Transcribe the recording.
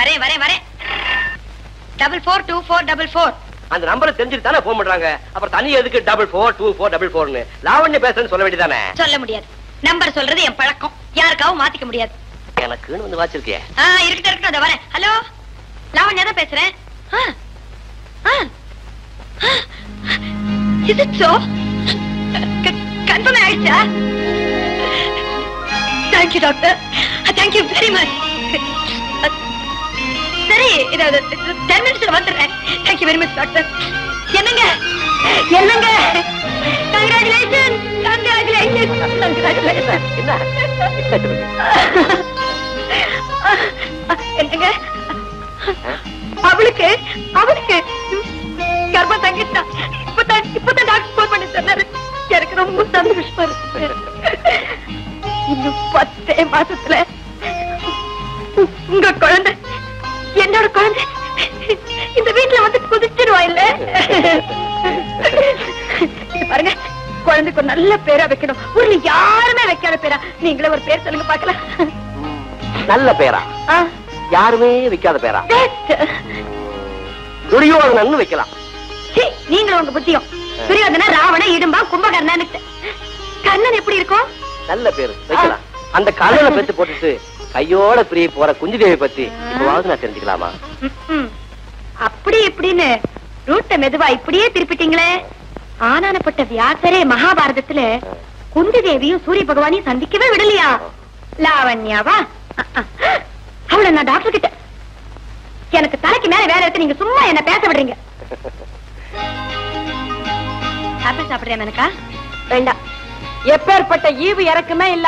வரேன் வரேன் வரேன். 442444. அந்த நம்பரை தெரிஞ்சுட்டு தானே போன் பண்றாங்க. அப்புறம் தனி எதுக்கு 442444ன்னு? லாவண்ய பேசுறேன்னு சொல்ல வேண்டியதானே? சொல்ல முடியாது. நம்பர் சொல்றது என் பழக்கம். யாருக்காவும் மாத்திக்க முடியாது. எனக்குன்னு வந்து வாச்சிருக்கே. இருக்கட்டும் இருக்கட்டும், அத வரேன். ஹலோ, லாவண்யா தான் பேசுறேன். Is it so? கன்ஃபார்ம் ஆயிடுச்சா? Thank you doctor, thank you very much. சரி, 10 minutes வந்துடுறேன். Thank you very much doctor. என்னங்க என்னங்க, கங்க்ராச்சுலேஷன் கங்க்ராச்சுலேஷன் கங்க்ராச்சுலேஷன். என்னங்க, அவளுக்கு கர்ப்பம் தங்கிட்டா. இப்பதான் டாக்டர் போன் பண்ணி சொன்னாரு. எனக்கு ரொம்ப சந்தோஷமா இருக்கு. இன்னும் 10 மாசத்துல உங்க குழந்தை என்னோட குழந்தை இந்த வீட்டுல வந்து குதிச்சிருவா இல்ல? பாருங்க, குழந்தைக்கு ஒரு நல்ல பேரா வைக்கணும். ஊர்ல யாருமே வைக்காத பேரா. நீங்களே ஒரு பேர் சொல்லுங்க பாக்கலாம். நல்ல பேரா? யாருமே வைக்காத பேரா? துரியோதனன்னு வைக்கலாம். நீங்களும் உங்க புத்தியும். துரியோதன, ராவண, இடும்பா, கும்பகர்ணன். கர்ணன் எப்படி இருக்கும்? நல்ல பேரு வைக்கலாம். அந்த கல்ல பெத்து போட்டுட்டு கையோட பிரிய போற குந்தி தேவி பத்தி இப்பவாவது நான் தெரிஞ்சுக்கலாமா? அப்படி இப்படின்னு ரூட்ட மெதுவா இப்படியே திருப்பிட்டீங்களே. ஆனானப்பட்ட வியாசரே மகாபாரதத்துல குந்தி தேவியும் சூரிய பகவானையும் சந்திக்கவே விடலையா? லாவண்யாவா? அவளை நான் டாக்டர் கிட்ட, எனக்கு தலைக்கு மேல வேலை இருக்கு, நீங்க சும்மா என்ன பேச விடுறீங்க. ஆப்பிள் சாப்பிடுறேன் எனக்கா? வேண்டாம். எப்பேற்பட்ட ஈவு இறக்குமே இல்ல